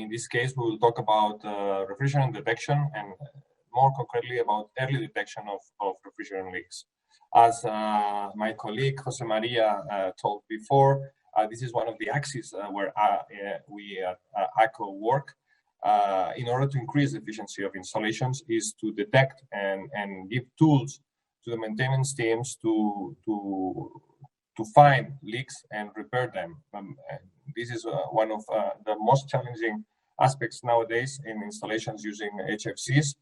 In this case, we will talk about refrigerant detection and more concretely about early detection of refrigerant leaks. As my colleague Jose Maria told before, this is one of the axes where we at AKO work in order to increase the efficiency of installations is to detect and give tools to the maintenance teams to find leaks and repair them. And this is one of the most challenging aspects nowadays in installations using HFCs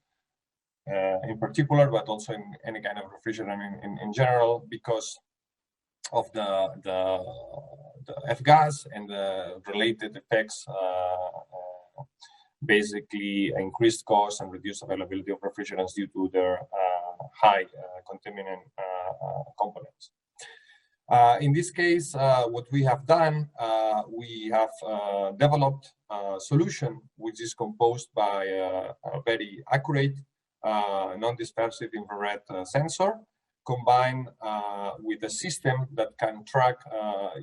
in particular, but also in any kind of refrigerant in general, because of the F-gas and the related effects, basically increased costs and reduced availability of refrigerants due to their high contaminant components. In this case, what we have done, we have developed a solution which is composed by a very accurate non-dispersive infrared sensor combined with a system that can track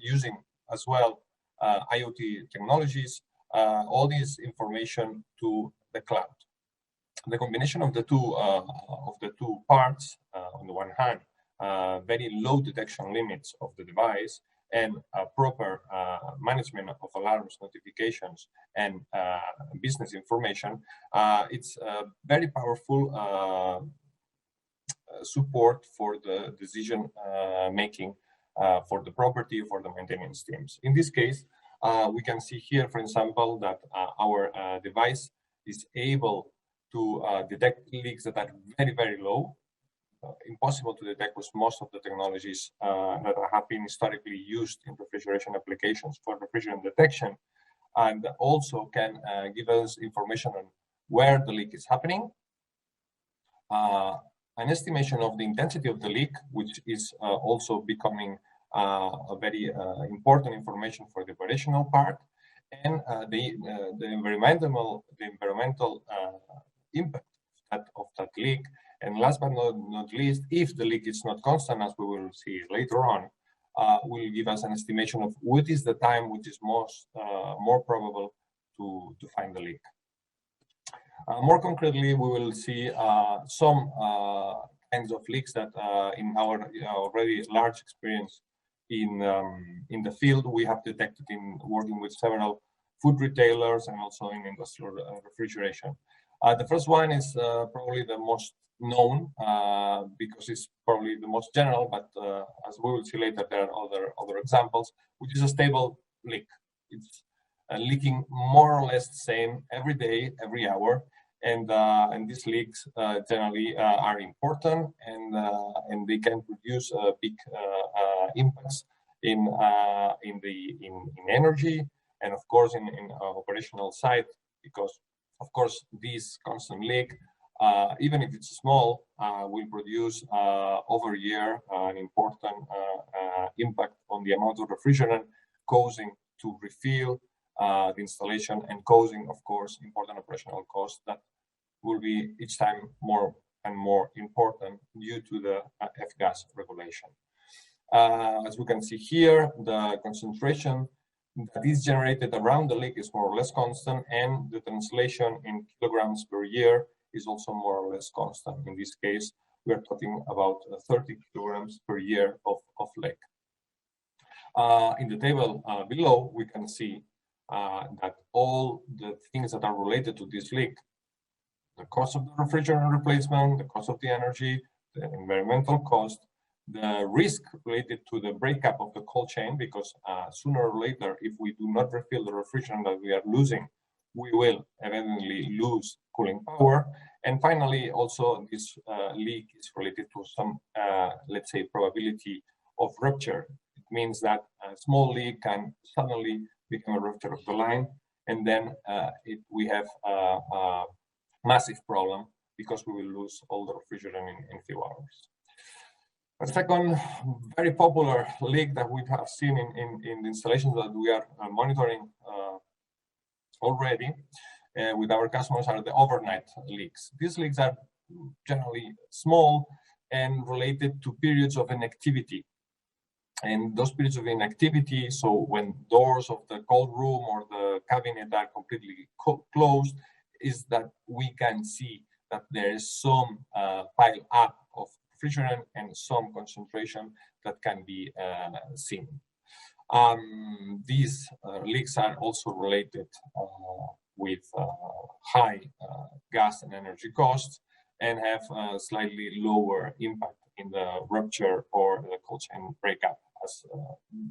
using as well IoT technologies all this information to the cloud. The combination of the two parts, on the one hand, very low detection limits of the device and proper management of alarms, notifications, and business information, it's very powerful support for the decision making for the property, for the maintenance teams. In this case, we can see here, for example, that our device is able to detect leaks that are very, very low, impossible to detect with most of the technologies that have been historically used in refrigeration applications for refrigerant detection, and also can give us information on where the leak is happening, an estimation of the intensity of the leak, which is also becoming a very important information for the operational part, and the environmental impact of that leak. And last but not least, if the leak is not constant, as we will see later on, will give us an estimation of what is the time which is more probable to find the leak. More concretely, we will see some kinds of leaks that in our already large experience in the field we have detected in working with several food retailers and also in industrial refrigeration. The first one is probably the most known because it's probably the most general, but as we will see later, there are other examples, which is a stable leak. It's leaking more or less the same every day, every hour, and these leaks generally are important, and they can produce big impacts in energy, and of course in operational side, because of course this constant leak, even if it's small, will produce over a year an important impact on the amount of refrigerant, causing to refill the installation and causing, of course, important operational costs that will be each time more and more important due to the F-gas regulation. As we can see here, the concentration that is generated around the leak is more or less constant, and the translation in kilograms per year is also more or less constant. In this case, we are talking about 30 kilograms per year of leak. In the table below, we can see that all the things that are related to this leak, the cost of the refrigerant replacement, the cost of the energy, the environmental cost, the risk related to the breakup of the cold chain, because sooner or later, if we do not refill the refrigerant that we are losing, we will eventually lose cooling power. And finally, also this leak is related to some, let's say, probability of rupture. It means that a small leak can suddenly become a rupture of the line, and then we have a massive problem because we will lose all the refrigerant in a few hours. A second very popular leak that we have seen in the installations that we are monitoring already with our customers are the overnight leaks. These leaks are generally small and related to periods of inactivity. And those periods of inactivity, so when doors of the cold room or the cabinet are completely closed, is that we can see that there is some pile up of refrigerant and some concentration that can be seen. These leaks are also related with high gas and energy costs and have a slightly lower impact in the rupture or the cold chain breakup, as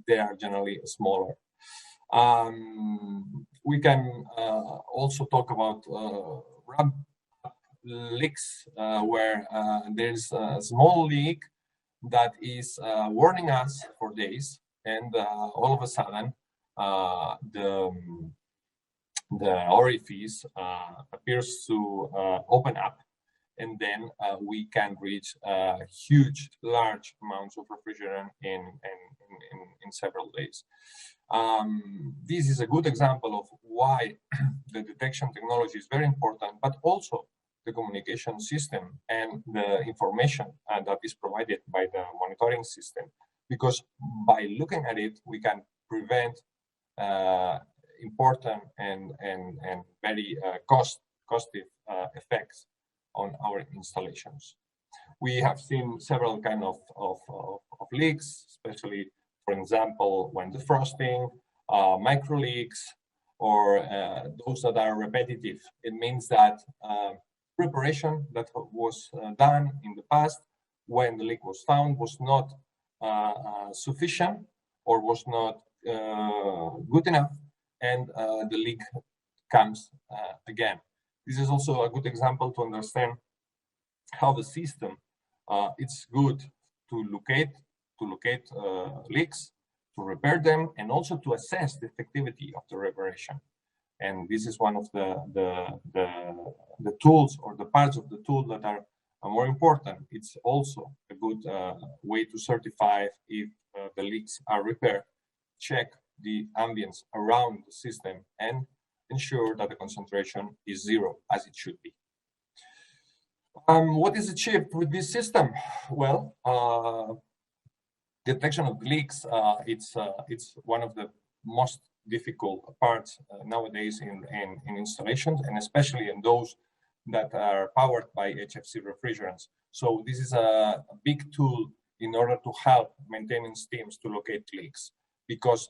they are generally smaller. We can also talk about ramp leaks where there's a small leak that is warning us for days, and all of a sudden the orifice appears to open up, and then we can reach huge, large amounts of refrigerant in several days. This is a good example of why the detection technology is very important, but also the communication system and the information that is provided by the monitoring system. Because by looking at it, we can prevent important and very costly effects on our installations. We have seen several kinds of leaks, especially, for example, when defrosting, micro leaks, or those that are repetitive. It means that preparation that was done in the past when the leak was found was not sufficient or was not good enough, and the leak comes again. This is also a good example to understand how the system it's good to locate leaks, to repair them, and also to assess the effectivity of the reparation. And this is one of the tools or the parts of the tool that are more important. It's also a good way to certify if the leaks are repaired, check the ambience around the system, and ensure that the concentration is zero, as it should be. What is achieved with this system? Well, detection of leaks, it's one of the most difficult parts nowadays in installations, and especially in those that are powered by HFC refrigerants. So this is a big tool in order to help maintenance teams to locate leaks, because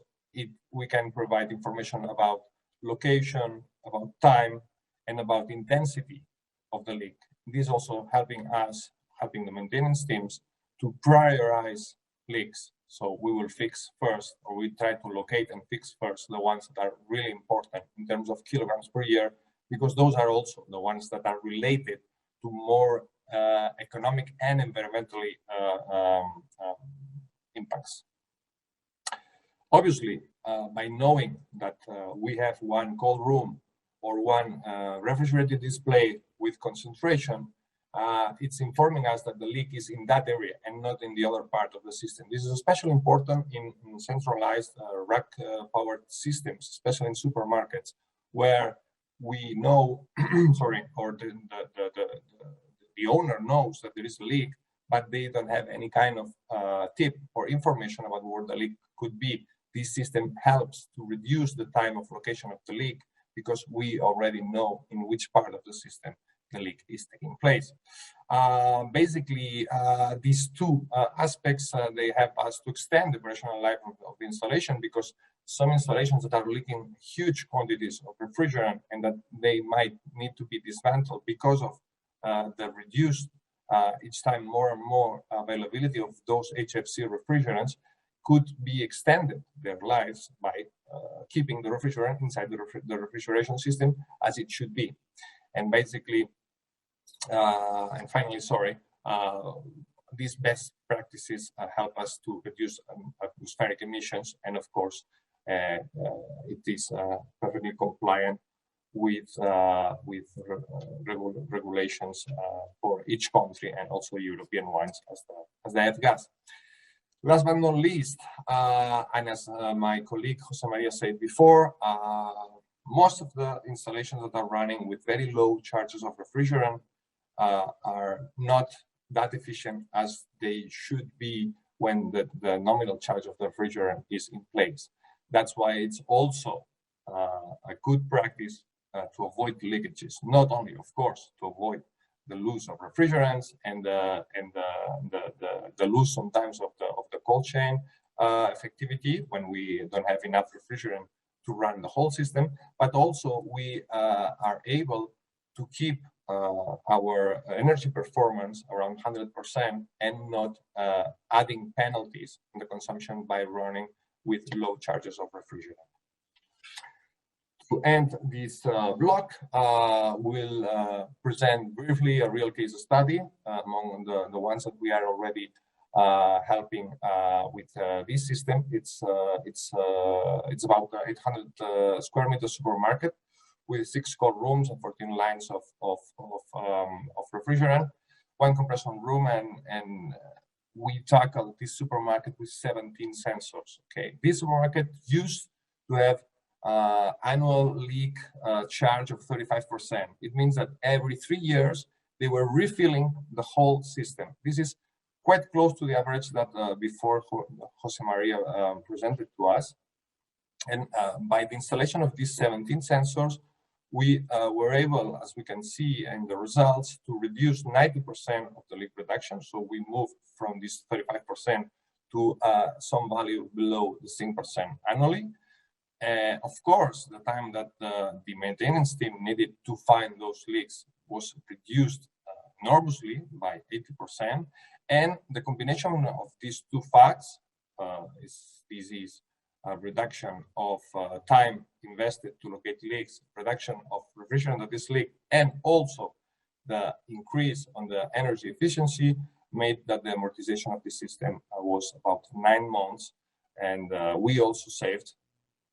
we can provide information about location, about time, and about intensity of the leak. This also helping the maintenance teams to prioritize leaks. So we will fix first, or we try to locate and fix first the ones that are really important in terms of kilograms per year, because those are also the ones that are related to more economic and environmentally impacts. Obviously, by knowing that we have one cold room or one refrigerated display with concentration, it's informing us that the leak is in that area and not in the other part of the system. This is especially important in centralized rack-powered systems, especially in supermarkets, where we know, or the owner knows that there is a leak, but they don't have any kind of tip or information about where the leak could be. This system helps to reduce the time of location of the leak, because we already know in which part of the system the leak is taking place. Basically, these two aspects, they help us to extend the operational life of the installation, because some installations that are leaking huge quantities of refrigerant and that they might need to be dismantled because of the reduced each time more and more availability of those HFC refrigerants, could be extended their lives by keeping the refrigerant inside the refrigeration system as it should be. And basically, and finally, these best practices help us to reduce atmospheric emissions, and of course, it is perfectly compliant with regulations for each country, and also European ones as the F-gas. Last but not least, and as my colleague Jose Maria said before, most of the installations that are running with very low charges of refrigerant are not that efficient as they should be when the nominal charge of the refrigerant is in place. That's why it's also a good practice to avoid leakages, not only, of course, to avoid the loss of refrigerants and the loss sometimes of the cold chain effectivity when we don't have enough refrigerant to run the whole system, but also we are able to keep our energy performance around 100% and not adding penalties in the consumption by running with low charges of refrigerant. To end this block, we'll present briefly a real case study among the ones that we are already helping with this system. It's about 800 square meter supermarket with 6 cold rooms and 14 lines of refrigerant, 1 compression room, and we tackled this supermarket with 17 sensors. Okay, this supermarket used to have annual leak charge of 35%. It means that every 3 years they were refilling the whole system. This is quite close to the average that before Jose Maria presented to us. And by the installation of these 17 sensors, we were able, as we can see in the results, to reduce 90% of the leak reduction. So we moved from this 35% to some value below the 6% annually. Of course, the time that the maintenance team needed to find those leaks was reduced enormously by 80%. And the combination of these two facts is a reduction of time invested to locate leaks, reduction of refrigerant that is leaked, and also the increase on the energy efficiency made that the amortization of the system was about 9 months. And we also saved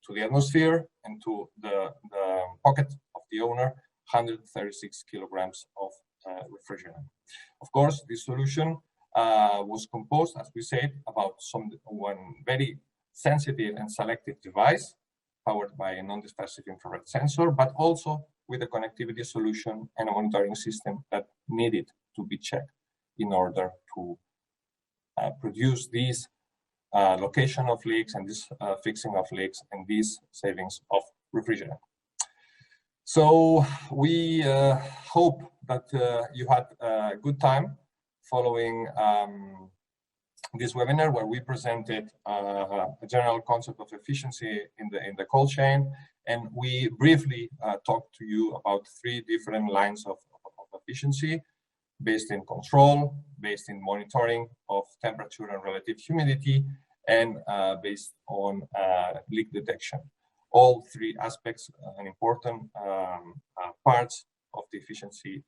to the atmosphere and to the pocket of the owner 136 kilograms of refrigerant. Of course, this solution was composed, as we said, about one very sensitive and selective device powered by a non-dispersive infrared sensor, but also with a connectivity solution and a monitoring system that needed to be checked in order to produce these location of leaks and this fixing of leaks and these savings of refrigerant. So we hope that you had a good time following this webinar where we presented a general concept of efficiency in the cold chain, and we briefly talked to you about 3 different lines of efficiency based in control, based in monitoring of temperature and relative humidity, and based on leak detection. All 3 aspects and important parts of the efficiency